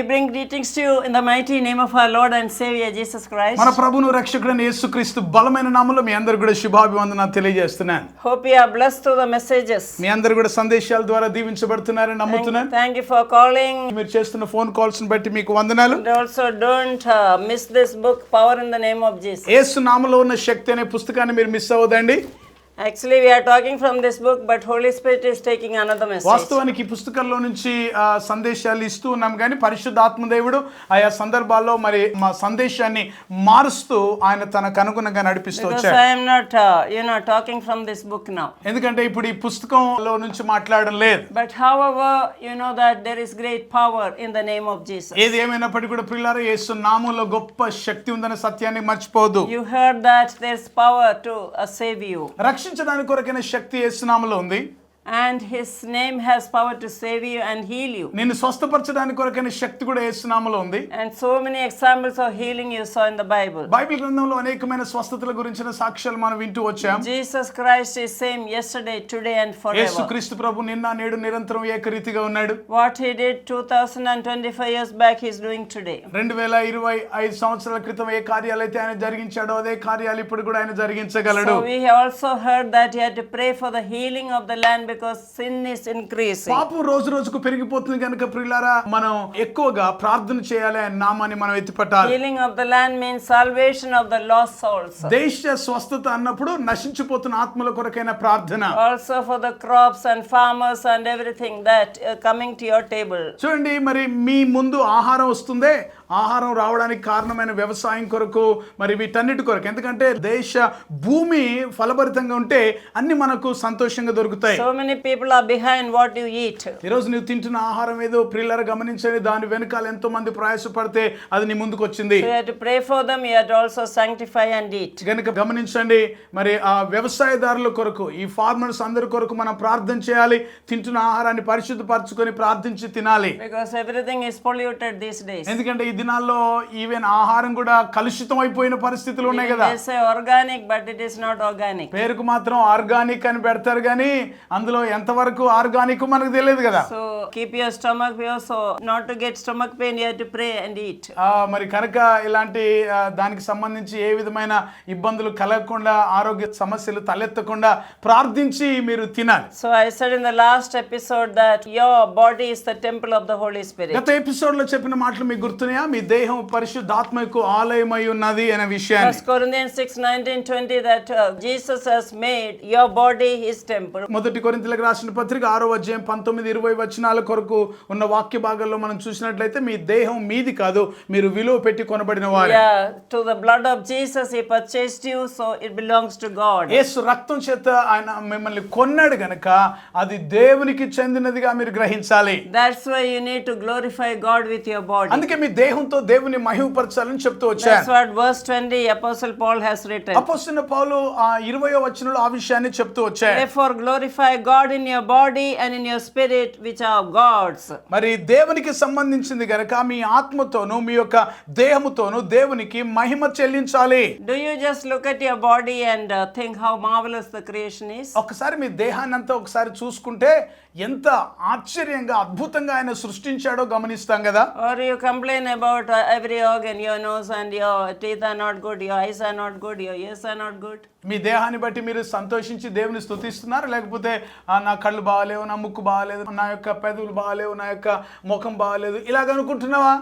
bring greetings to you in the mighty name of our Lord and Savior Jesus Christ. మన ప్రభువును రక్షకుడైన యేసుక్రీస్తు బలమైన నామములో మీ అందరికీ కూడా శుభాభివందనాలు తెలియజేస్తున్నాను. Hope you are blessed through the messages. మీ అందరూ కూడా సందేశాల ద్వారా దీవించబడుతున్నారని నమ్ముతున్నాను. Thank you for calling. మీరు చేస్తున్న ఫోన్ కాల్స్ ని బట్టి మీకు వందనాలు. And also don't miss this book, Power in the Name of Jesus. యేసు నామములో ఉన్న శక్తి అనే పుస్తకాన్ని మీరు మిస్ అవ్వదండి. Actually, we are talking from this book, but Holy Spirit is taking another message. వాస్తవానికి ఈ పుస్తకంలో నుంచి సందేశాలు ఇస్తూ ఉన్నాం కానీ పరిశుద్ధాత్మ దేవుడు ఆయా సందర్భాల్లో మరి మా సందేశాన్ని మారుస్తూ ఆయన తనకు అనుగుణంగా నడిపిస్తూ Because వచ్చాడు. I am not, talking from this book now. ఎందుకంటే ఇప్పుడు ఈ పుస్తకంలో నుంచి మాట్లాడడం లేదు. But however, you know that there is great power in the name of Jesus. ఏది ఏమైనప్పటికీ కూడా ప్రియులారా యేసు నామములో గొప్ప శక్తి ఉందనే సత్యాన్ని మర్చిపోవద్దు. You heard that there's power to save you. రక్షించడానికి కొరకైన శక్తి యేసు నామములో ఉంది. And his name has power to save you and heal you. నిన్ను స్వస్థపరచడానికి కొరకైన శక్తి కూడా యేసు నామములో ఉంది. And so many examples of healing you saw in the Bible. Bible గ్రంథంలో అనేకమైన స్వస్థతల గురించిన సాక్ష్యాలు మనం వింటూ వచ్చాం. Jesus Christ is same yesterday, today and forever. యేసుక్రీస్తు ప్రభు నిన్న నేడు నిరంతరం ఏకరీతిగా ఉన్నాడు. What he did 2025 years back he is doing today. 2025 సంవత్సరాల క్రితం ఏ కార్యాలు అయితే ఆయన జరిగించాడో అదే కార్యాలు ఇప్పుడు కూడా ఆయన జరిగించగలడు. So we have also heard that you have to pray for the healing of the land because sin is increasing. పాపం రోజు రోజుకు పెరిగిపోతుంది కనుక ప్రియులారా మనం ఎక్కువగా ప్రార్థన చేయాలి, ఆయన నామాన్ని మనం ఎత్తిపట్టాలి. Healing of the land means salvation of the lost souls. దేశ స్వస్థత అన్నప్పుడు నశించిపోతున్న ఆత్మల కొరకైన ప్రార్థన. Also for the crops and farmers and everything that coming to your table. చూడండి, మరి మీ ముందు ఆహారం వస్తుందే, ఆహారం రావడానికి కారణమైన వ్యవసాయం కొరకు, మరి వీటన్నిటి కొరకు. ఎందుకంటే దేశ భూమి ఫలభరితంగా ఉంటే అన్ని మనకు సంతోషంగా దొరుకుతాయి. So many people are behind what you eat. ఈ రోజు నువ్వు తింటున్న ఆహారం ఏదో ప్రియులారా గమనించండి, దాని వెనకాల ఎంతో మంది ప్రయాసపడితే అది నీ ముందుకు వచ్చింది. So you have to pray for them, you have to also sanctify and eat. గనుక గమనించండి, మరి ఆ వ్యవసాయదారుల కొరకు, ఈ ఫార్మర్స్ అందరి కొరకు మనం ప్రార్థన చేయాలి. తింటున్న ఆహారాన్ని పరిశుద్ధపరచుకొని ప్రార్థించి తినాలి. Because everything is polluted these days. ఎందుకంటే ఈ దినాల్లో ఈవెన్ ఆహారం కూడా కలుషితం అయిపోయిన పరిస్థితులు ఉన్నాయి కదా. They say organic but it is not organic. పేరుకు మాత్రం ఆర్గానిక్ అని పెడతారు కానీ అందులో ఎంతవరకు ఆర్గానిక్ మనకు తెలియదు కదా. So keep your stomach pure, so not to get stomach pain you have to pray and eat. మరి కనుక ఇలాంటి దానికి సంబంధించి ఏ విధమైన ఇబ్బందులు కలగకుండా, ఆరోగ్య సమస్యలు తలెత్తకుండా ప్రార్థించి మీరు తినాలి. So I said in the last episode that your body is the temple of the Holy Spirit. గత ఎపిసోడ్ లో చెప్పిన మాటలు మీకు గుర్తున్నాయా? మీ దేహం పరిశుద్ధాత్మకు ఆలయమై ఉన్నది అనే విషయాన్ని. 1 Corinthians 6:19-20 that Jesus has made your body his temple. మొదటి కొరింథీయులకు రాసిన పత్రిక 6వ అధ్యాయం 19-20 వచనాల కొరకు ఉన్న వాక్య భాగాల్లో మనం చూసినట్లయితే మీ దేహం మీది కాదు, మీరు విలువ పెట్టి కొనబడిన వారు. Yeah, to the blood of Jesus he purchased you, so it belongs to God. యేసు రక్తం చేత ఆయన మిమ్మల్ని కొన్నాడు గనుక అది దేవునికి చెందినదిగా మీరు గ్రహించాలి. That's why you need to glorify God with your body. అందుకే మీ దేహంతో దేవుని మహిమపరచాలని చెప్తూ వచ్చాను. That's what verse 20 Apostle Paul has written. అపోస్తలుడైన పౌలు 20వ వచనంలో ఆ విషయాన్ని చెప్తూ వచ్చాడు. Therefore glorify God in your body and in your spirit which are God's. మరి దేవునికి సంబంధించింది గనుక మీ ఆత్మతోను మీ యొక్క దేహముతోను దేవునికి మహిమ చెల్లించాలి. Do you just look at your body and think how marvelous the creation is? ఒకసారి మీ దేహాన్ని అంతా ఒకసారి చూసుకుంటే ఎంత ఆశ్చర్యంగా అద్భుతంగా ఆయన సృష్టించాడో గమనిస్తాం కదా. Or you complain about every organ, your nose and your teeth are not good, your eyes are not good, your ears are not good. మీ దేహాన్ని బట్టి మీరు సంతోషించి దేవుని స్తుతిస్తున్నారు, లేకపోతే నా కళ్ళు బాగాలేవు, నా ముక్కు బాగాలేదు, నా యొక్క పెదవులు బాగాలేవు, నా యొక్క ముఖం బాగాలేదు ఇలాగ అనుకుంటున్నావా?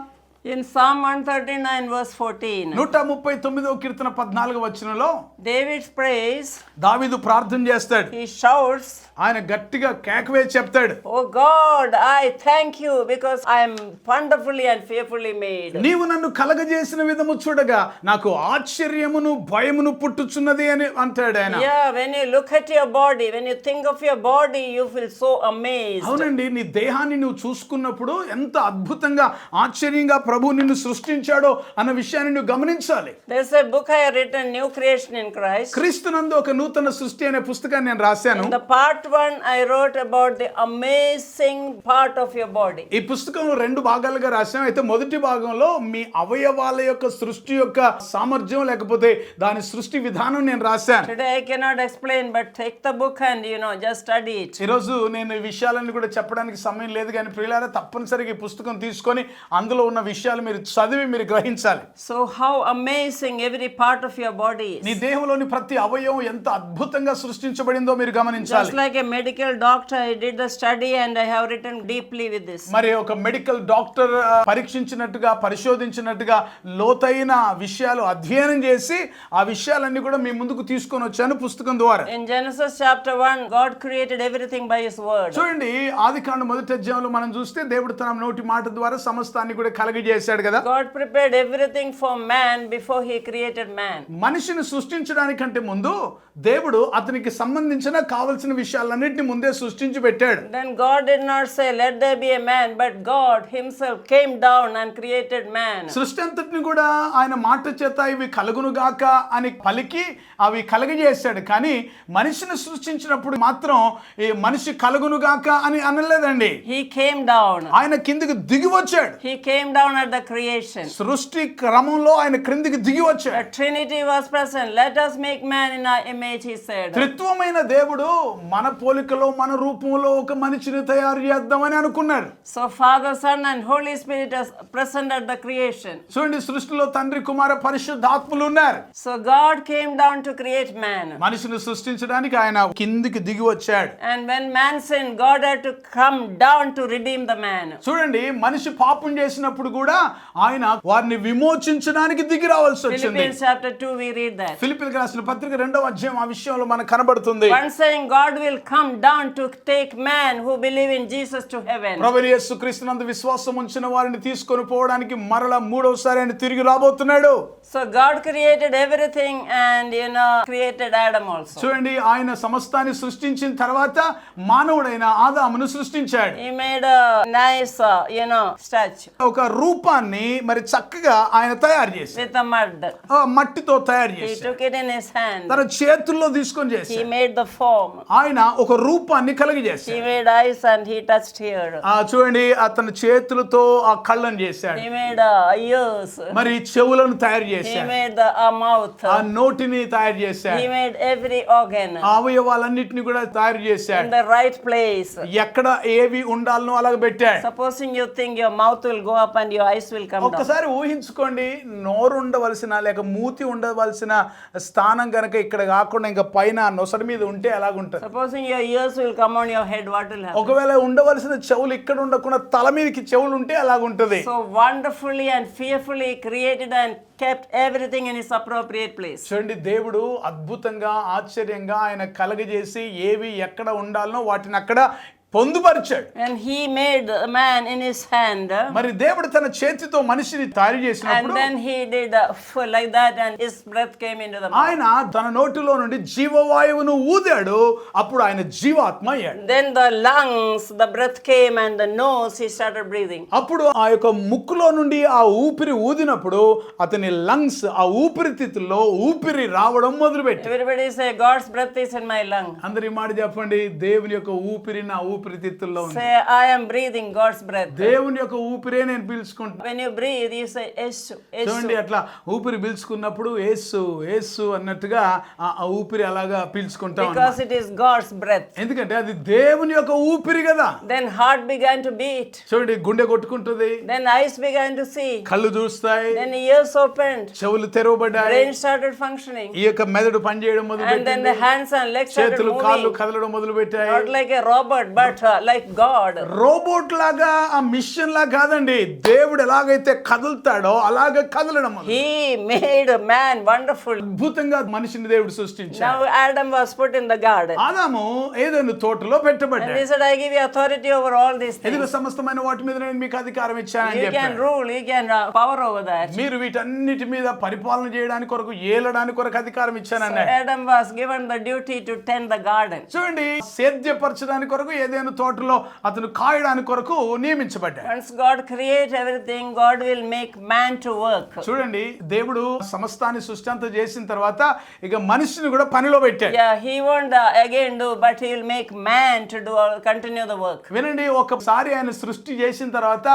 In Psalm 139 verse 14, 139వ కీర్తన 14వ వచనంలో David prays, దావీదు ప్రార్థన చేస్తాడు. he shouts, ఆయన గట్టిగా కేక వేసి చెప్తాడు, Oh God, I thank you because I am wonderfully and fearfully made. నీవు నన్ను కలగజేసిన విధము చూడగా నాకు ఆశ్చర్యమును భయమును పుట్టుచున్నది అని అంటాడు ఆయన. Yeah, when you look at your body, when you think of your body, you feel so amazed. అవునండి, నీ దేహాన్ని నువ్వు చూసుకున్నప్పుడు ఎంత అద్భుతంగా ఆశ్చర్యంగా ప్రభు నిన్ను సృష్టించాడో అన్న విషయాన్ని నువ్వు గమనించాలి. There's a book I have written, New Creation in Christ. క్రీస్తునందు ఒక నూతన సృష్టి అనే పుస్తకాన్ని నేను రాశాను. In the part 1 I wrote about the amazing part of your body. ఈ పుస్తకంలో 2 భాగాలుగా రాశాం. అయితే మొదటి భాగంలో మీ అవయవాల యొక్క సృష్టి యొక్క సామర్థ్యం లేకపోతే దాని సృష్టి విధానం నేను రాశాను. Today I cannot explain, but take the book and just study it. ఈరోజు నేను ఈ విషయాలన్నీ కూడా చెప్పడానికి సమయం లేదు, కానీ ప్రియులారా తప్పనిసరిగా ఈ పుస్తకం తీసుకొని అందులో ఉన్న విషయాలు మీరు చదివి మీరు గ్రహించాలి. So how amazing every part of your body నీ is. దేహంలోని ప్రతి అవయవం ఎంత అద్భుతంగా సృష్టించబడిందో మీరు గమనించాలి. Just like a medical doctor, I did the study and I have written deeply with this. మరి ఒక మెడికల్ డాక్టర్ పరీక్షించినట్టుగా పరిశోధించినట్టుగా లోతైన విషయాలు అధ్యయనం చేసి ఆ విషయాలన్నీ కూడా మీ ముందుకు తీసుకొని వచ్చాను పుస్తకం ద్వారా. In Genesis chapter 1, God created everything by His word. చూడండి, ఆదికాండ మొదటి అధ్యాయంలో మనం చూస్తే దేవుడు తన నోటి మాట ద్వారా సమస్తాన్ని కూడా కలగజేశాడు కదా. God prepared everything for man before He created man. మనిషిని సృష్టించడానికంటే ముందు దేవుడు అతనికి సంబంధించిన కావలసిన విషయాలన్నింటినీ ముందే సృష్టించి పెట్టాడు. Then God did not say, let there be a man, but God Himself came down and created man. సృష్టి అంతటిని కూడా ఆయన మాట చేత ఇవి కలుగునుగాక అని పలికి అవి కలగజేశాడు. కానీ మనిషిని సృష్టించినప్పుడు మాత్రం ఈ మనిషి కలుగునుగాక అని అనలేదండి. He came down. ఆయన కిందికి దిగి వచ్చాడు. He came down at the creation. సృష్టి క్రమంలో ఆయన క్రిందికి దిగి వచ్చాడు. The Trinity was present. Let us make man in our image, He said. త్రిత్వమైన దేవుడు మన పోలికలో మన రూపంలో ఒక మనిషిని తయారు చేద్దామని అనుకున్నాడు. So Father, Son and Holy Spirit is present at the creation. చూడండి, సృష్టిలో తండ్రి కుమార పరిశుద్ధాత్ములు ఉన్నారు. So God came down to create man. మనిషిని సృష్టించడానికి ఆయన కిందికి దిగి వచ్చాడు. And when man sinned, God had to come down to redeem the man. చూడండి, మనిషి పాపం చేసినప్పుడు కూడా ఆయన వారిని విమోచించడానికి దిగి రావాల్సి వచ్చింది. Philippians chapter 2, we read that. ఫిలిప్పీయులకు రాసిన పత్రిక 2వ అధ్యాయం ఆ విషయంలో మనకు కనబడుతుంది. One saying, God will come down to take man who believe in Jesus to heaven. ప్రభువైన యేసుక్రీస్తునందు విశ్వాసం ఉంచిన వారిని తీసుకొని పోవడానికి మరలా 3వసారి ఆయన తిరిగి రాబోతున్నాడు. So God created everything and created Adam also. చూడండి, ఆయన సమస్తాన్ని సృష్టించిన తర్వాత మానవుడైన ఆదామును సృష్టించాడు. He made a nice statue ఒక రూపాన్ని మరి చక్కగా ఆయన తయారు చేశాడు. with the mud. ఆ మట్టితో తయారు He చేశాడు. took it in his hand. తన చేతుల్లో తీసుకొని He చేశాడు. made the form. ఆయన ఒక రూపాన్ని He కలిగజేశాడు. made eyes and he touched here. చూడండి, అతని చేతులతో ఆ కళ్ళను చేశాడు. He made ears. మరి చెవులను తయారు He చేశాడు. made the mouth. ఆ నోటిని తయారు చేశాడు. He made every organ ఆ అవయవాలన్నిటిని కూడా తయారు in చేశాడు. the right place. ఎక్కడ ఏవి ఉండాలనో అలాగ పెట్టాడు. Supposing you think your mouth will go up and your eyes will come down. ఒక్కసారి ఊహించుకోండి, నోరు ఉండవలసిన లేక మూతి ఉండవలసిన స్థానం గనక ఇక్కడ కాకుండా ఇంకా పైన నొసటి మీద ఉంటే ఎలాగుంటది? Supposing your ears will come on your head, what will happen? ఒకవేళ ఉండవలసిన చెవులు ఇక్కడ ఉండకుండా తల మీదకి చెవులు ఉంటే ఎలాగుంటది? So wonderfully and fearfully created and kept everything in its appropriate place. చూడండి, దేవుడు అద్భుతంగా ఆశ్చర్యంగా ఆయన కలగజేసి ఏవి ఎక్కడ ఉండాలనో వాటిని అక్కడ పొందుపరిచాడు. And he made a man in his hand. మరి దేవుడు తన చేతితో మనిషిని తయారు And చేసినప్పుడు then he did like that and his breath came into the mouth. ఆయన తన నోటిలో నుండి జీవవాయువును ఊదాడు. అప్పుడు ఆయన జీవాత్మ అయ్యాడు. Then the lungs, the breath came and the nose, he started breathing. అప్పుడు ఆ యొక్క ముక్కులో నుండి ఆ ఊపిరి ఊదినప్పుడు అతని లంగ్స్ ఆ ఊపిరితిత్తుల్లో ఊపిరి రావడం మొదలుపెట్టి. Everybody say, God's breath is in my lung. అందరి మాట చెప్పండి, దేవుని యొక్క ఊపిరి నా ఊపిరితిత్తుల్లో ఉంది. Say, I am breathing God's breath. దేవుని యొక్క ఊపిరే నేను పీల్చుకుంటా. When you breathe, you say, Yesu, చూడండి, Yesu. అట్లా ఊపిరి పీల్చుకున్నప్పుడు యేసు యేసు అన్నట్టుగా ఆ ఊపిరి అలాగా పీల్చుకుంటాం Because it is God's breath. ఎందుకంటే అది దేవుని యొక్క ఊపిరి కదా. Then heart began to beat. చూడండి, గుండె కొట్టుకుంటుంది, Then eyes began to see. కళ్ళు చూస్తాయి, Then ears opened. చెవులు తెరవబడ్డాయి, Brain started functioning. ఈ యొక్క మెదడు పనిచేయడం మొదలు And then the పెట్టింది, hands and legs started చేతులు కాళ్ళు moving. కదలడం మొదలు పెట్టాయి. Not like a robot, but like God. Robot లాగా ఆ మిషన్ లా కాదండి, దేవుడు ఎలాగైతే కదులుతాడో అలాగే కదలడం మొదలు. He made a man wonderful. అద్భుతంగా మనిషిని దేవుడు సృష్టించాడు. Now Adam was put in the garden. ఆదాము ఏదైనా తోటలో And పెట్టబడ్డాడు. he said, I give you authority over all these ఎదుగు things. సమస్తమైన వాటి మీద నేను మీకు అధికారం ఇచ్చానని You can చెప్పాడు. rule, you can power over that. మీరు వీటన్నిటి మీద పరిపాలన చేయడానికి కొరకు ఏలడానికి కొరకు అధికారం So ఇచ్చానన్నాడు. Adam was given the duty to tend the garden. చూడండి, సేద్యపరచడానికి కొరకు ఏదైనా ఏదైనా తోటలో అతను కాయడానికి కొరకు నియమించబడ్డాడు. Once God creates everything, God will make man to work. చూడండి, దేవుడు సమస్తాన్ని సృష్టి అంతా చేసిన తర్వాత ఇక మనిషిని కూడా పనిలో పెట్టాడు. Yeah, he won't again do, but he will make man to do continue the work. వినండి, ఒకసారి ఆయన సృష్టి చేసిన తర్వాత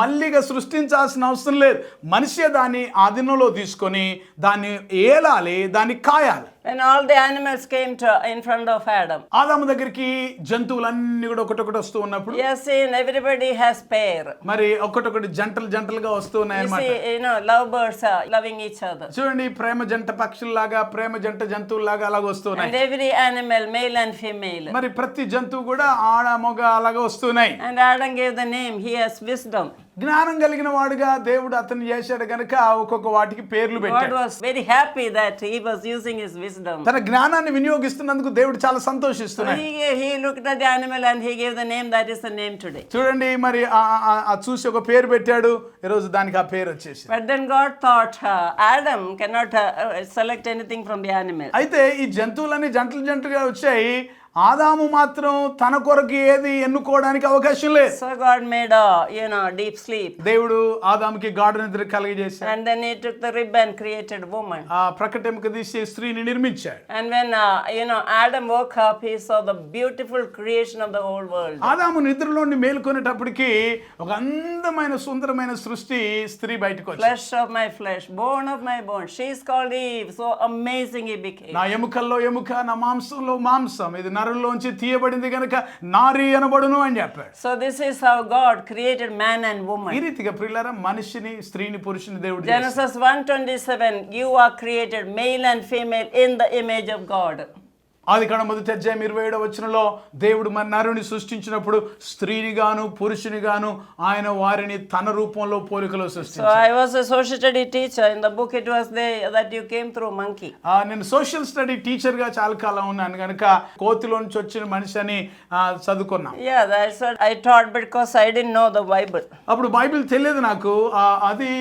మళ్ళీగా సృష్టించాల్సిన అవసరం లేదు. మనిషే దాన్ని ఆధీనంలో తీసుకొని దాన్ని ఏలాలి, దాన్ని కాయాలి. When all the animals came to in front of Adam, ఆదాము దగ్గరికి జంతువులన్నీ కూడా ఒకటొకటి వస్తూ ఉన్నప్పుడు you have seen everybody has pair. మరి ఒకటొకటి జంటలుగా వస్తూ ఉన్నాయి You అన్నమాట. see, lovebirds are loving each other. చూడండి, ప్రేమ జంట పక్షుల్లాగా, ప్రేమ జంట జంతువుల్లాగా అలాగ వస్తున్నాయి. And every animal, male and female. మరి ప్రతి జంతువు కూడా ఆడ మగ అలాగా వస్తున్నాయి. And Adam gave the name, he has wisdom. జ్ఞానం కలిగిన వాడుగా దేవుడు అతన్ని చేశాడు గనుక ఒక్కొక్క వాటికి పేర్లు God పెట్టాడు. was very happy that he was using his wisdom. తన జ్ఞానాన్ని వినియోగిస్తున్నందుకు దేవుడు చాలా సంతోషిస్తున్నాడు. He looked at the animal and he gave the name, that is the name today. చూడండి, మరి ఆ చూసి ఒక పేరు పెట్టాడు. ఈరోజు దానికి ఆ పేరు వచ్చేసి. But then God thought Adam cannot select anything from the animal. అయితే ఈ జంతువులన్నీ జంటలుగా వచ్చాయి. ఆదాము మాత్రం తన కొరకు ఏది ఎన్నుకోవడానికి అవకాశం లేదు. So God made deep sleep. దేవుడు ఆదాముకి గాఢ నిద్ర కలిగజేశాడు. And then he took the rib and created woman. ఆ ప్రకటెముక తీసి స్త్రీని నిర్మించాడు. And when Adam woke up, he saw the beautiful creation of the whole world. ఆదాము నిద్రలోని మేలుకొనేటప్పటికి ఒక అందమైన సుందరమైన సృష్టి స్త్రీ బయటకు వచ్చింది. Flesh of my flesh, bone of my bone. She is called Eve. So amazing he became. నా ఎముకల్లో ఎముక, నా మాంసంలో మాంసం, ఇది నరుల్లోంచి తీయబడింది గనుక నారి అనబడును అని చెప్పాడు. So this is how God created man and ఈ woman. రీతిగా ప్రియులారా మనిషిని, స్త్రీని, పురుషుని దేవుడు చేశాడు. Genesis 1:27, you are created male and female in the image of God. ఆదికాండం 1:27 దేవుడు మన నరుని సృష్టించినప్పుడు స్త్రీని గాను పురుషుని గాను ఆయన వారిని తన రూపంలో పోలికలో So సృష్టించాడు. I was a social study teacher. In the book it was there that you came through monkey. నేను సోషల్ స్టడీ టీచర్ గా చాలా కాలం ఉన్నాను కనుక కోతిలో నుంచి వచ్చిన మనిషి అని చదువుకున్నాను. Yeah, that's what I taught because I didn't know the Bible. అప్పుడు బైబిల్ తెలియదు నాకు, అది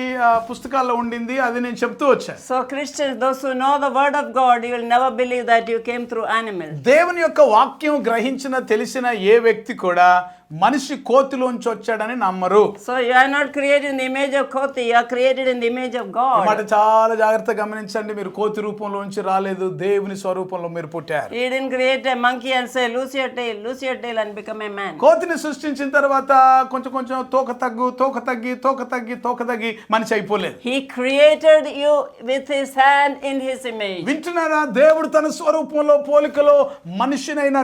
పుస్తకాల్లో ఉండింది, అది నేను చెప్తూ వచ్చాను. So Christians, those who know the word of God, you will never believe that you came through animal. దేవుని యొక్క వాక్యం గ్రహించిన తెలిసిన ఏ వ్యక్తి కూడా మనిషి కోతిలోంచి వచ్చాడని నమ్మరు. So you are not created in the image of Koti, you are created in the image of ఈ God. మాట చాలా జాగ్రత్తగా గమనించండి. మీరు కోతి రూపంలోంచి రాలేదు, దేవుని స్వరూపంలో మీరు పుట్టారు. He didn't create a monkey and say lose your tail and become a man. కోతిని సృష్టించిన తర్వాత కొంచెం తోక తగ్గి మనిషి అయిపోలేదు. He created you with his hand in his image. వింటున్నారా? దేవుడు తన స్వరూపంలో పోలికలో మనిషినైనా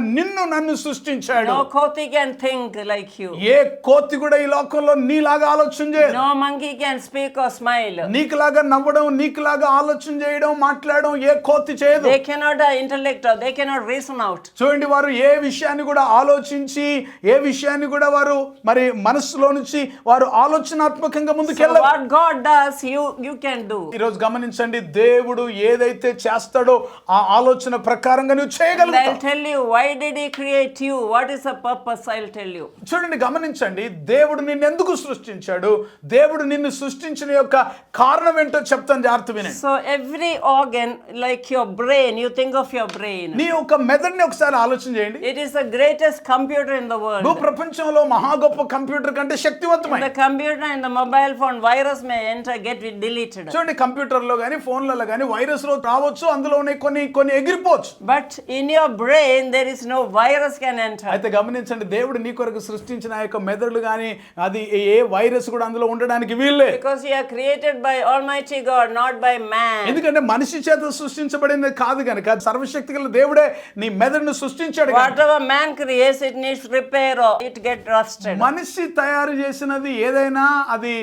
నన్ను సృష్టించాడు. No Koti can think like you. ఏ కోతి కూడా ఈ లోకంలో నీలాగా ఆలోచన చేయదు. No monkey can speak or smile. నీకులాగా నవ్వడం, నీకులాగా ఆలోచన చేయడం, మాట్లాడడం ఏ కోతి చేయదు. They cannot intellect or they cannot reason out. చూడండి, వారు ఏ విషయాన్ని కూడా ఆలోచించి ఏ విషయాన్ని కూడా వారు మరి మనసులో నుంచి వారు ఆలోచనాత్మకంగా So ముందుకెళ్ళరు. what God does, you can do. ఈరోజు గమనించండి, దేవుడు ఏదైతే చేస్తాడో ఆ ఆలోచన ప్రకారంగా నువ్వు And I'll చేయగలుగుతావు. tell you, why did he create you? What is the purpose? I'll tell you. చూడండి, గమనించండి, దేవుడు నిన్ను ఎందుకు సృష్టించాడు, దేవుడు నిన్ను సృష్టించిన యొక్క కారణం ఏంటో చెప్తాను, జాగ్రత్త వినండి. So every organ, like your brain, you think of your brain. నీ యొక్క మెదడుని ఒకసారి ఆలోచన చేయండి. It is the greatest computer in the world. భూప్రపంచంలో మహా గొప్ప కంప్యూటర్ కంటే శక్తివంతమైన The computer and the mobile phone, virus may enter, get deleted. చూడండి, కంప్యూటర్లో కానీ ఫోన్లలో కానీ వైరస్ లో రావచ్చు, అందులోనే కొన్ని ఎగిరిపోవచ్చు. But in your brain, there is no virus can enter. అయితే గమనించండి, దేవుడు నీ కొరకు సృష్టించిన ఆ యొక్క మెదడులు కానీ అది ఏ వైరస్ కూడా అందులో ఉండడానికి వీల్లేదు. Because you are created by Almighty God, not by man. ఎందుకంటే మనిషి చేత సృష్టించబడింది కాదు కనుక సర్వశక్తి గల దేవుడే నీ మెదడును సృష్టించాడు. Whatever man creates, it needs repair or it get rusted. మనిషి తయారు చేసినది ఏదైనా అది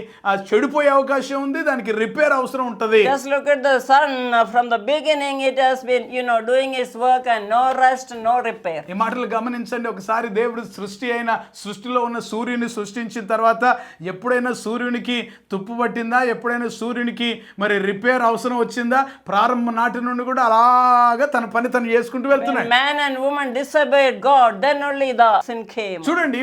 చెడిపోయే అవకాశం ఉంది, దానికి రిపేర్ అవసరం ఉంటది. Just look at the sun. From the beginning, it has been, doing its work and no rust, no repair. ఈ మాటలు గమనించండి. ఒకసారి దేవుడు సృష్టి అయిన సృష్టిలో ఉన్న సూర్యుని సృష్టించిన తర్వాత ఎప్పుడైనా సూర్యునికి తుప్పు పట్టిందా, ఎప్పుడైనా సూర్యునికి మరి రిపేర్ అవసరం వచ్చిందా? ప్రారంభం నాటి నుండి కూడా అలాగా తన పని తను చేసుకుంటూ వెళ్తున్నాడు. Man and woman disobeyed God, then only the sin came. చూడండి,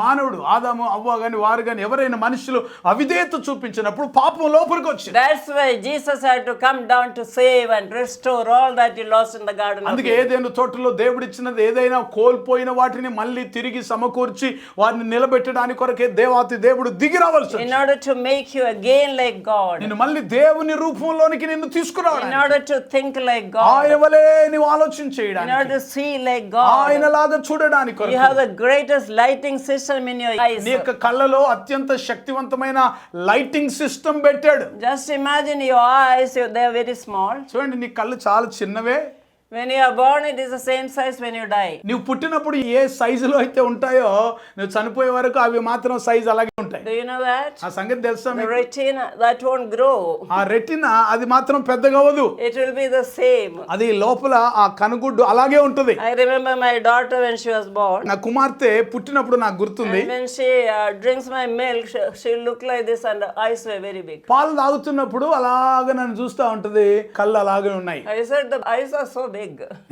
మానవుడు ఆదాము అవ్వ గాని వారు గాని ఎవరైనా మనుషులు అవిధేయత చూపించినప్పుడు పాపం లోపలికి వచ్చింది. That's why Jesus had to come down to save and restore all that he lost in the garden of అందుకే Eden. ఏదైనా తోటలో దేవుడిచ్చినది ఏదైనా కోల్పోయిన వాటిని మళ్ళీ తిరిగి సమకూర్చి వారిని నిలబెట్టడానికి కొరకే దేవాతి దేవుడు దిగి రావాల్సి In order to make you again like God, నిన్ను మళ్ళీ దేవుని రూపంలోనికి నిన్ను తీసుకురావాలి. in order to think like God, ఆయన వలే నీవు ఆలోచన in చేయడానికి, order to see like God. ఆయనలాగా చూడడానికి You కొరకు have the greatest lighting system in your eyes. నీ యొక్క కళ్ళలో అత్యంత శక్తివంతమైన లైటింగ్ సిస్టమ్ పెట్టాడు. Just imagine your eyes, they are very small. చూడండి, నీ కళ్ళు చాలా చిన్నవే. When you are born, it is the same size when you die. నువ్వు పుట్టినప్పుడు ఏ సైజులో అయితే ఉంటాయో నువ్వు చనిపోయే వరకు అవి మాత్రం సైజు అలాగే ఉంటాయి. Do you know that? ఆ సంగతి తెలుసా The మీకు? retina, that won't grow. ఆ రెటినా అది మాత్రం పెద్దగా అవ్వదు. It will be the same. అది లోపల ఆ కనుగుడ్డు అలాగే ఉంటుంది. I remember my daughter when she was born. నా కుమార్తె పుట్టినప్పుడు నాకు గుర్తుంది, And when she drinks my milk, she look like this and the eyes were very big. పాలు తాగుతున్నప్పుడు అలాగ నన్ను చూస్తూ ఉంటది, కళ్ళు అలాగే ఉన్నాయి. I said the eyes are so big.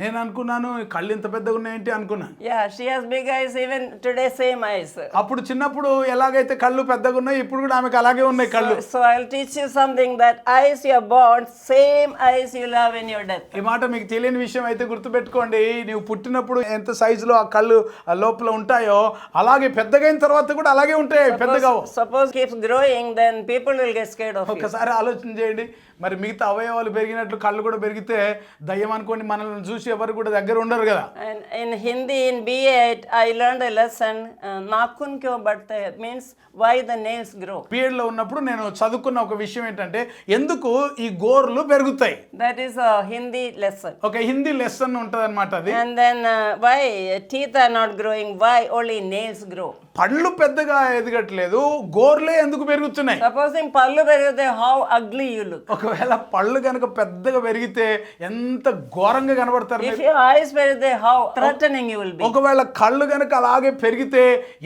నేను అనుకున్నాను కళ్ళు ఇంత పెద్దగా ఉన్నాయేంటి అనుకున్నాను. Yeah, she has big eyes even today, same eyes. అప్పుడు చిన్నప్పుడు ఎలాగైతే కళ్ళు పెద్దగా ఉన్నాయి ఇప్పుడు కూడా ఆమెకు అలాగే ఉన్నాయి కళ్ళు. So I'll teach you something, that eyes you are born, same eyes you'll have in your death. ఈ మాట మీకు తెలియని విషయం అయితే గుర్తుపెట్టుకోండి, నీవు పుట్టినప్పుడు ఎంత సైజులో ఆ కళ్ళు ఆ లోపల ఉంటాయో అలాగే పెద్దగైన తర్వాత కూడా అలాగే ఉంటాయి, పెద్దగా. Suppose keeps growing, then people will get scared of you. ఒకసారి ఆలోచన చేయండి, మరి మిగతా అవయవాలు పెరిగినట్లు కళ్ళు కూడా పెరిగితే దయ్యం అనుకోండి మనల్ని చూసి ఎవరు కూడా దగ్గర ఉండరు కదా. And in Hindi, in B8, I learned a lesson, nakhun kyun badte hai, means why the nails grow. B Ed లో ఉన్నప్పుడు నేను చదువుకున్న ఒక విషయం ఏంటంటే ఎందుకు ఈ గోర్లు పెరుగుతాయి. That is a Hindi lesson. ఒక హిందీ లెసన్ ఉంటది అనమాట అది. And then why teeth are not growing, why only nails grow. పళ్ళు పెద్దగా ఎదగట్లేదు, గోర్లే ఎందుకు పెరుగుతున్నాయి. Supposing pallu perigute, how ugly you look. ఒకవేళ పళ్ళు కనుక పెద్దగా పెరిగితే ఎంత ఘోరంగా కనబడతారు If మీరు. your eyes perigute, how threatening you will be. ఒకవేళ కళ్ళు కనుక అలాగే పెరిగితే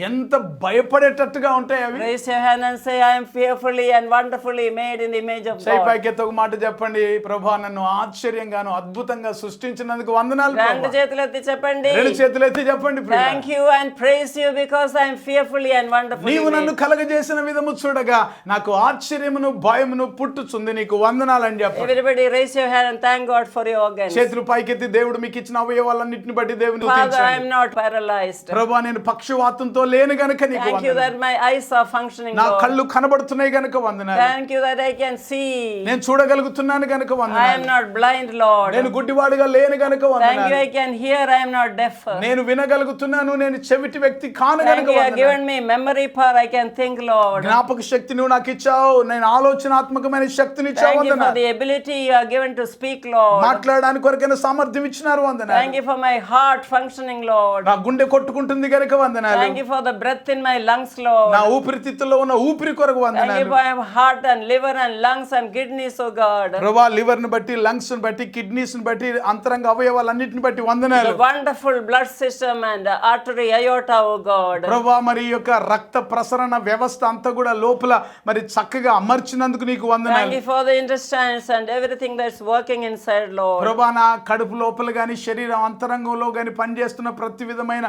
ఎంత భయపడేటట్టుగా ఉంటాయి అవి. Raise your hand and say, I am fearfully and wonderfully made in the image of చేయి God. పైకెత్తి ఒక మాట చెప్పండి, ప్రభువా నన్ను ఆశ్చర్యంగాను అద్భుతంగా సృష్టించినందుకు వందనాలు రెండు ప్రభువా. చేతులు ఎత్తి చెప్పండి, రెండు చేతులు ఎత్తి చెప్పండి, ప్రభువా. thank you and praise you because I am fearfully and wonderfully నీవు నన్ను made. కలగజేసిన విధము చూడగా నాకు ఆశ్చర్యమును భయమును పుట్టుచుంది, నీకు వందనాలని చెప్పండి. Everybody raise your hand and thank God for your organs. చేతులు పైకెత్తి దేవుడు మీకు ఇచ్చిన అవయవాలన్నిటిని బట్టి దేవుని Father, I స్తుతించండి. am not paralyzed. ప్రభువా నేను పక్షవాతంతో లేను గనుక నీకు Thank you వందనాలు. that my eyes are functioning, నా Lord. కళ్ళు కనబడుతున్నాయి గనుక వందనాలు. Thank you that I can see. నేను చూడగలుగుతున్నాను గనుక I am వందనాలు. not blind, Lord. నేను గుడ్డివాడిగా లేను గనుక Thank you వందనాలు. I can hear. I am not deaf. నేను వినగలుగుతున్నాను, నేను చెవిటి వ్యక్తి కాను Thank గనుక you have వందనాలు. given me memory power. I can think, Lord. జ్ఞాపక శక్తి నువ్వు నాకు ఇచ్చావు, నేను ఆలోచనాత్మకమైన శక్తిని ఇచ్చావు Thank you for వందనాలు. the ability you are given to speak, Lord. మాట్లాడడానికి కొరకైన సామర్థ్యం ఇచ్చినారు వందనాలు. Thank you for my heart functioning, Lord. నా గుండె కొట్టుకుంటుంది గనుక వందనాలు. Thank you for the breath in my lungs, Lord. నా ఊపిరితిత్తుల్లో ఉన్న ఊపిరి కొరకు Thank you వందనాలు. for my heart and liver and lungs and kidneys, oh God. ప్రభా లివర్ ని బట్టి, లంగ్స్ ని బట్టి, కిడ్నీస్ ని బట్టి, అంతరంగ అవయవాలన్నిటిని బట్టి వందనాలు. The wonderful blood system and artery aorta, oh God. ప్రభా మరి ఈ యొక్క రక్త ప్రసరణ వ్యవస్థ అంతా కూడా లోపల మరి చక్కగా అమర్చినందుకు నీకు Thank వందనాలు. you for the intestines and everything that's working inside, Lord. ప్రభా నా కడుపు లోపల గాని శరీరం అంతరంగంలో గాని పనిచేస్తున్న ప్రతి విధమైన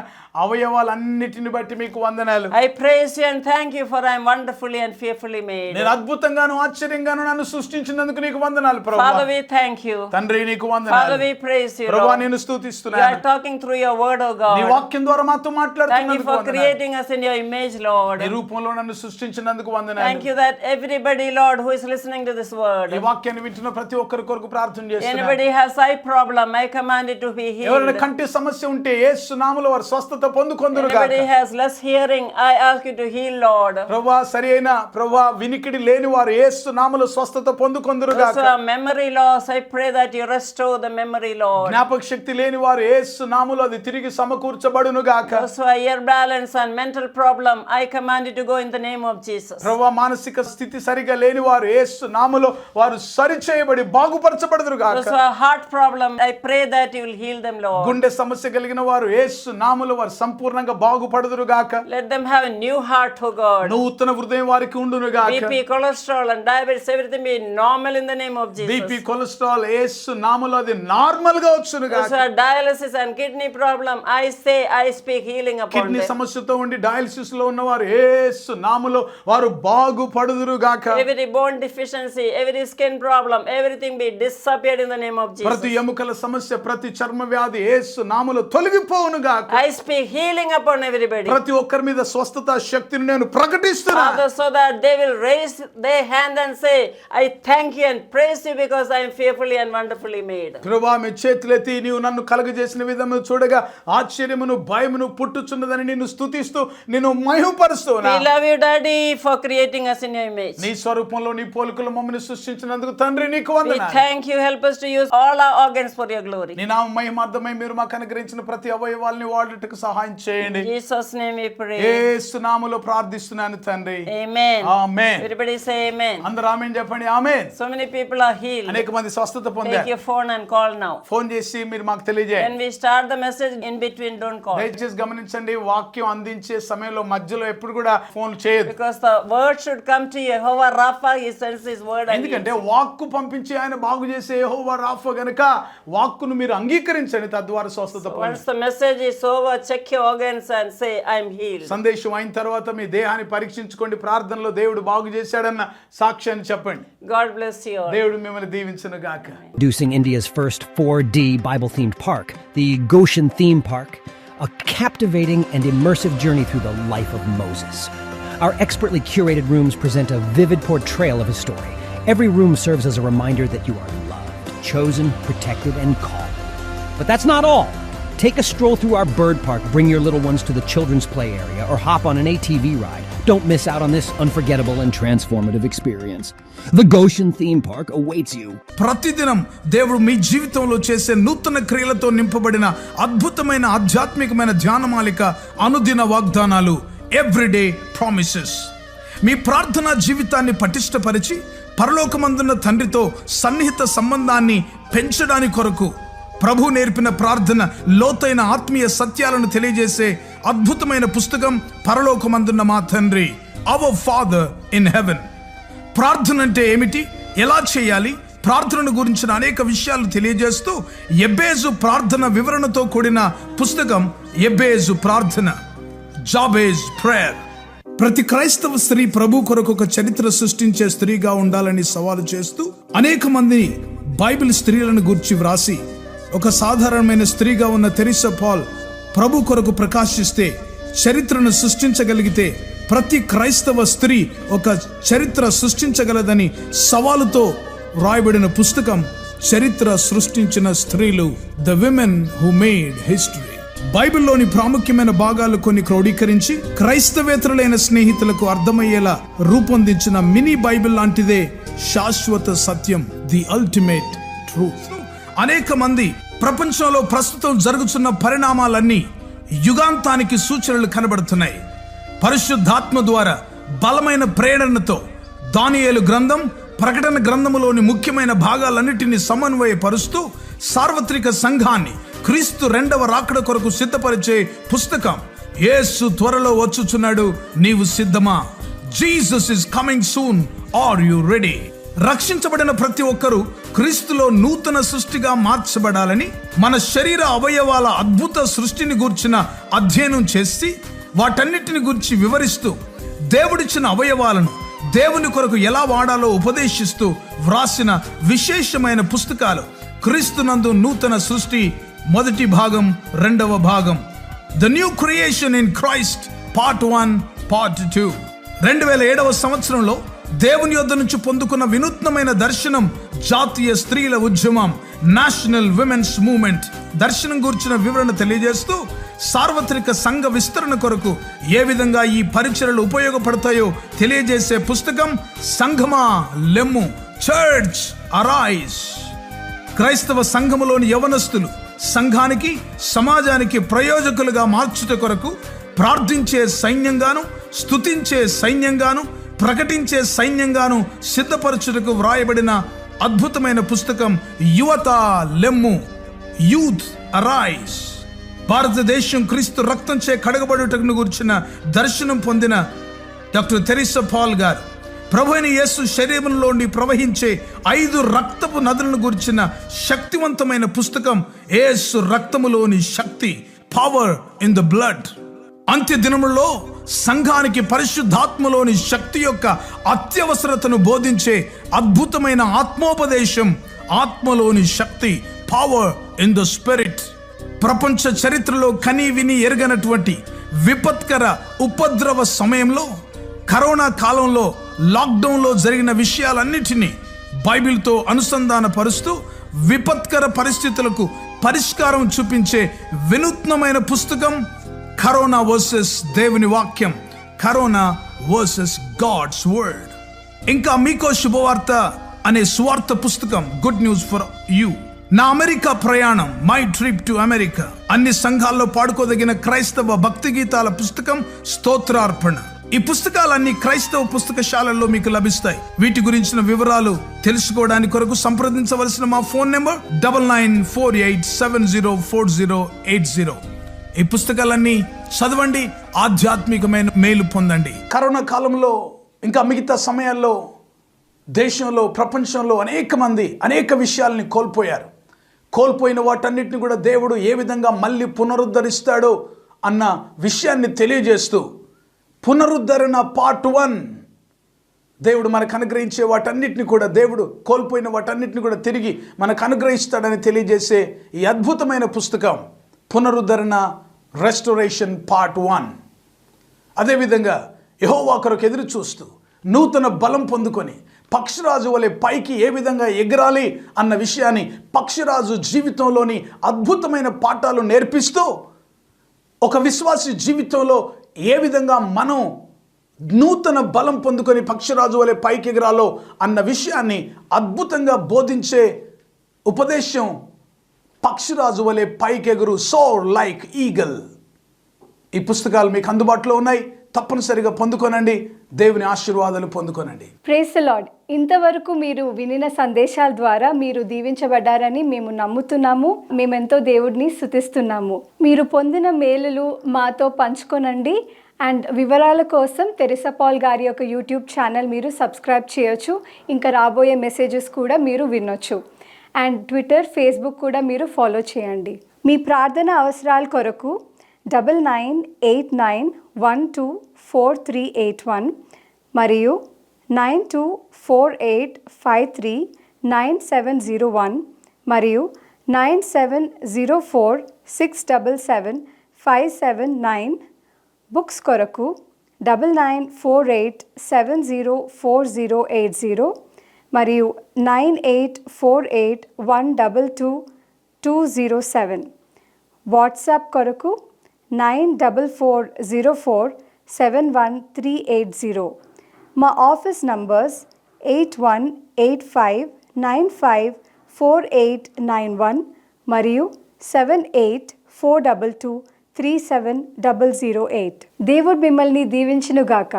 అవయవాలన్నిటిని బట్టి మీకు వందనాలు. I praise you and thank you for I am wonderfully and fearfully made. నేను అద్భుతంగాను ఆశ్చర్యంగాను నన్ను సృష్టించినందుకు నీకు వందనాలు ప్రభా. Father, we thank you. తండ్రి నీకు Father, వందనాలు. we praise you, ప్రభా Lord. నేను You స్తుతిస్తున్నాను. are talking through your word, oh నీ God. వాక్యం ద్వారా మాతో Thank you మాట్లాడుతున్నందుకు for వందనాలు. creating us in your image, Lord. నీ రూపంలో నన్ను సృష్టించినందుకు Thank వందనాలు. you that everybody, Lord, who is listening to this word, ఈ వాక్యాన్ని వింటున్న ప్రతి ఒక్కరి కొరకు ప్రార్థన చేస్తున్నాను. anybody has eye problem, I command it to be ఎవరైనా healed. కంటి సమస్య ఉంటే యేసు నామములో వారు స్వస్థత పొందుకొందురుగాక. Anybody has less hearing, I ask you to heal, Lord. ప్రభువా సరి అయిన ప్రభువా వినికిడి లేని వారు యేసు నామములో స్వస్థత పొందుకొందురుగాక. Those who have memory loss, I pray that you restore the memory, Lord. జ్ఞాపక శక్తి లేని వారు యేసు నామములో అది తిరిగి సమకూర్చబడునుగాక. Those who are ear balance and mental problem, I command you to go in the name of Jesus. ప్రభువా మానసిక స్థితి సరిగా లేని వారు యేసు నామములో వారు సరిచేయబడి బాగుపరచబడుదురు Those గాక. who have heart problem, I pray that you will heal them, Lord. గుండె సమస్య కలిగిన వారు యేసు నామములో వారు సంపూర్ణంగా బాగుపడుదురు గాక. Let them have a new heart, oh God. నూతన హృదయం వారికి ఉండును గాక. BP, cholesterol and diabetes, everything be normal in the name of Jesus. BP cholesterol యేసు నామములో అది నార్మల్ గా వచ్చును Those who గాక. have dialysis and kidney problem, I speak healing upon kidney them. సమస్యతో ఉండి డయాలిసిస్ లో ఉన్నవారు యేసు నామములో వారు బాగుపడుదురు గాక. Every bone deficiency, every skin problem, everything be disappeared in the name of ప్రతి Jesus. ఎముకల సమస్య ప్రతి చర్మ వ్యాధి యేసు నామములో తొలగిపోవును గాక. I speak healing upon everybody. ప్రతి ఒక్కరి మీద స్వస్థత శక్తిని నేను ప్రకటిస్తున్నా. Father, so that they will raise their hand and say, I thank you and praise you because I am fearfully and wonderfully made. ప్రభువా మీ చేతులెత్తి నీవు నన్ను కలుగజేసిన విధము చూడగా ఆశ్చర్యమును భయమును పుట్టుచున్నదని నిన్ను స్తుతిస్తూ నిన్ను మహిమపరుస్తున్నా. We love you, Daddy, for creating us in your image. నీ స్వరూపంలో నీ పోలికలో మమ్మల్ని సృష్టించినందుకు తండ్రి నీకు We వందనాలు. thank you. Help us to use all our organs for your glory. నీ నామ మహిమార్థమై మీరు మాకు అనుగ్రహించిన ప్రతి అవయవాల్ని వాడుటకు సహాయం చేయండి. In Jesus' name we pray. యేసు నామములో ప్రార్థిస్తున్నాను తండ్రి. Amen. ఆమేన్. Everybody say amen. అందరూ ఆమేన్ చెప్పండి. ఆమేన్. So many people are healed. అనేక మంది స్వస్థత Take పొందారు. your phone and call now. Phone చేసి మీరు మాకు When తెలియజేయండి. we start the message, in between don't call. దయచేసి గమనించండి, వాక్యం అందించే సమయంలో మధ్యలో ఎప్పుడు కూడా ఫోన్ చేయదు. Because the word should come to Jehovah Rapha. He sends his word and ఎందుకంటే వాక్కు పంపించి ఆయన బాగు చేసే యెహోవా రాఫా గనుక వాక్కును మీరు అంగీకరించండి, తద్వారా స్వస్థత పొందండి. once the message is over, check your organs and say, I am healed. సందేశం అయిన తర్వాత మీ దేహాన్ని పరీక్షించుకోండి, ప్రార్థనలో దేవుడు బాగు చేశాడన్న సాక్ష్యాన్ని చెప్పండి. God bless you all. దేవుడు మిమ్మల్ని దీవించును గాక. Introducing India's first 4D Bible-themed park, the Goshen Theme Park, a captivating and immersive journey through the life of Moses. Our expertly curated rooms present a vivid portrayal of his story. Every room serves as a reminder that you are loved, chosen, protected, and called. But that's not all. Take a stroll through our bird park, bring your little ones to the children's play area, or hop on an ATV ride. Don't miss out on this unforgettable and transformative experience. The Goshen Theme Park awaits you. ప్రతిదినం దేవుడు మీ జీవితంలో చేసే నూతన క్రియలతో నింపబడిన అద్భుతమైన ఆధ్యాత్మికమైన ధ్యానమాలిక అనుదిన వాగ్దానాలు, ఎవ్రీడే ప్రామిసెస్. మీ ప్రార్థనా జీవితాన్ని పటిష్టపరిచి పరలోకమందున్న తండ్రితో సన్నిహిత సంబంధాన్ని పెంచడానికి కొరకు ప్రభు నేర్పిన ప్రార్థన, లోతైన ఆత్మీయ సత్యాలను తెలియజేసే అద్భుతమైన పుస్తకం పరలోకమందున్న మా తండ్రి, అవర్ ఫాదర్ ఇన్ హెవెన్. ప్రార్థన అంటే ఏమిటి, ఎలా చేయాలి, ప్రార్థనను గురించిన అనేక విషయాలు తెలియజేస్తూ ఎబ్బేజు ప్రార్థన వివరణతో కూడిన పుస్తకం ఎబ్బేజు ప్రార్థన, జాబేజ్ ప్రేయర్. ప్రతి క్రైస్తవ స్త్రీ ప్రభు కొరకు ఒక చరిత్ర సృష్టించే స్త్రీగా ఉండాలని సవాలు చేస్తూ అనేక మంది బైబిల్ స్త్రీలను గూర్చి వ్రాసి, ఒక సాధారణమైన స్త్రీగా ఉన్న తెరిసా పాల్ ప్రభు కొరకు ప్రకాశిస్తే చరిత్రను సృష్టించగలిగితే ప్రతి క్రైస్తవ స్త్రీ ఒక చరిత్ర సృష్టించగలదని సవాలుతో వ్రాయబడిన పుస్తకం చరిత్ర సృష్టించిన స్త్రీలు, the women who made history. బైబిల్లోని ప్రాముఖ్యమైన భాగాలు కొన్ని క్రోడీకరించి క్రైస్తవేతరులైన స్నేహితులకు అర్థమయ్యేలా రూపొందించిన మినీ బైబిల్ లాంటిదే శాశ్వత సత్యం, ది అల్టిమేట్ ట్రూత్. అనేక మంది ప్రపంచంలో ప్రస్తుతం జరుగుతున్న పరిణామాలన్నీ యుగాంతానికి సూచనలు కనబడుతున్నాయి. పరిశుద్ధాత్మ ద్వారా బలమైన ప్రేరణతో దానియేలు గ్రంథం, ప్రకటన గ్రంథములోని ముఖ్యమైన భాగాలన్నిటినీ సమన్వయపరుస్తూ సార్వత్రిక సంఘాన్ని క్రీస్తు రెండవ రాకడ కొరకు సిద్ధపరిచే పుస్తకం. యేసు త్వరలో వచ్చుచున్నాడు, నీవు సిద్ధమా? Jesus is coming soon, are you ready? రక్షించబడిన ప్రతి ఒక్కరూ క్రీస్తులో నూతన సృష్టిగా మార్చబడాలని మన శరీర అవయవాల అద్భుత సృష్టిని గూర్చిన అధ్యయనం చేసి వాటన్నిటిని గురించి వివరిస్తూ దేవుడిచ్చిన అవయవాలను దేవుని కొరకు ఎలా వాడాలో ఉపదేశిస్తూ వ్రాసిన విశేషమైన పుస్తకాలు క్రీస్తునందు నూతన సృష్టి మొదటి భాగం, రెండవ భాగం, the new creation in Christ part 1, part 2. 2007వ సంవత్సరంలో దేవుని యొద్ద నుంచి పొందుకున్న వినూత్నమైన దర్శనం, జాతీయ స్త్రీల ఉద్యమం, నేషనల్ విమెన్స్ మూవ్మెంట్ దర్శనం గురించిన వివరణ తెలియజేస్తూ సార్వత్రిక సంఘ విస్తరణ కొరకు ఏ విధంగా ఈ పరిచర్యలు ఉపయోగపడతాయో తెలియజేసే పుస్తకం సంఘమా లెమ్ము, చర్చ్ అరైజ్. క్రైస్తవ సంఘములోని యవనస్తులు సంఘానికి, సమాజానికి ప్రయోజకులుగా మార్చుట కొరకు ప్రార్థించే సైన్యంగాను, స్తుతించే సైన్యంగాను, ప్రకటించే సైన్యంగాను సిద్ధపరచుటకు వ్రాయబడిన అద్భుతమైన పుస్తకం యువత లెమ్ము, యూత్ అరైజ్. భారతదేశం క్రీస్తు రక్తంచే కడగబడుటకు గురించిన దర్శనం పొందిన డాక్టర్ తెరిసా పాల్ గారు ప్రభు అయిన యేసు శరీరంలోని ప్రవహించే 5 రక్తపు నదులను గురించిన శక్తివంతమైన పుస్తకం యేసు రక్తములోని శక్తి, పవర్ ఇన్ ద బ్లడ్. అంత్య దినములలో సంఘానికి పరిశుద్ధాత్మలోని శక్తి యొక్క అత్యవసరతను బోధించే అద్భుతమైన ఆత్మోపదేశం, ఆత్మలోని శక్తి, పవర్ ఇన్ ద స్పిరిట్. ప్రపంచ చరిత్రలో కని విని ఎరగనటువంటి విపత్కర ఉపద్రవ సమయంలో, కరోనా కాలంలో, లాక్డౌన్లో జరిగిన విషయాలన్నిటినీ బైబిల్తో అనుసంధాన పరుస్తూ విపత్కర పరిస్థితులకు పరిష్కారం చూపించే వినూత్నమైన పుస్తకం కరోనా వర్సెస్ దేవుని వాక్యం, కరోనా వర్సెస్ గాడ్స్ వర్డ్. ఇంకా మీకో శుభవార్త అనే సువార్త పుస్తకం, గుడ్ న్యూస్ ఫర్ యూ. నా అమెరికా ప్రయాణం, మై ట్రిప్ టు అమెరికా. అన్ని సంఘాల్లో పాడుకోదగిన క్రైస్తవ భక్తి గీతాల పుస్తకం స్తోత్రార్పణ. ఈ పుస్తకాలన్నీ క్రైస్తవ పుస్తకశాలల్లో మీకు లభిస్తాయి. వీటి గురించిన వివరాలు తెలుసుకోవడానికి కొరకు సంప్రదించవలసిన మా ఫోన్ నెంబర్ 9948704080. ఈ పుస్తకాలన్నీ చదవండి, ఆధ్యాత్మికమైన మేలు పొందండి. కరోనా కాలంలో ఇంకా మిగతా సమయాల్లో దేశంలో, ప్రపంచంలో అనేక మంది అనేక విషయాల్ని కోల్పోయారు. కోల్పోయిన వాటన్నిటిని కూడా దేవుడు ఏ విధంగా మళ్ళీ పునరుద్ధరిస్తాడో అన్న విషయాన్ని తెలియజేస్తూ పునరుద్ధరణ పార్ట్ 1 దేవుడు మనకు అనుగ్రహించే వాటన్నిటిని కూడా, దేవుడు కోల్పోయిన వాటన్నిటిని కూడా తిరిగి మనకు అనుగ్రహిస్తాడని తెలియజేసే ఈ అద్భుతమైన పుస్తకం పునరుద్ధరణ, రెస్టోరేషన్ పార్ట్ 1. అదేవిధంగా యెహోవా కొరకు ఎదురు చూస్తూ నూతన బలం పొందుకొని పక్షిరాజు వలె పైకి ఏ విధంగా ఎగరాలి అన్న విషయాన్ని పక్షిరాజు జీవితంలోని అద్భుతమైన పాఠాలు నేర్పిస్తూ ఒక విశ్వాసి జీవితంలో ఏ విధంగా మనం నూతన బలం పొందుకొని పక్షిరాజు వలె పైకి ఎగరాలో అన్న విషయాన్ని అద్భుతంగా బోధించే ఉపదేశం పక్షిరాజు వలె పైకెగురు, సోర్ లైక్ ఈగల్. ఈ పుస్తకాలు మీకు అందుబాటులో ఉన్నాయి, తప్పనిసరిగా పొందుకోనండి. దేవుని ఆశీర్వాదాలు పొందుకోనండి. Praise the lord. ఇంతవరకు మీరు వినిన సందేశాల ద్వారా మీరు దీవించబడ్డారని మేము నమ్ముతున్నాము. మేమెంతో దేవుడిని స్తుతిస్తున్నాము. మీరు పొందిన మేలులు మాతో పంచుకోనండి. అండ్ వివరాల కోసం తెరిసా పాల్ గారి యొక్క యూట్యూబ్ ఛానల్ మీరు సబ్స్క్రైబ్ చేయొచ్చు. ఇంకా రాబోయే మెసేజెస్ కూడా మీరు వినొచ్చు. అండ్ ట్విట్టర్, ఫేస్బుక్ కూడా మీరు ఫాలో చేయండి. మీ ప్రార్థన అవసరాల కొరకు 9989124381 మరియు 9248539701 మరియు 9704677579. బుక్స్ కొరకు 9948704080 మరియు 9848122207. వాట్సాప్ కొరకు 9440471380. మా ఆఫీస్ నంబర్స్ 8185954891 మరియు 7842237008. దేవుడు మిమ్మల్ని దీవించునుగాక.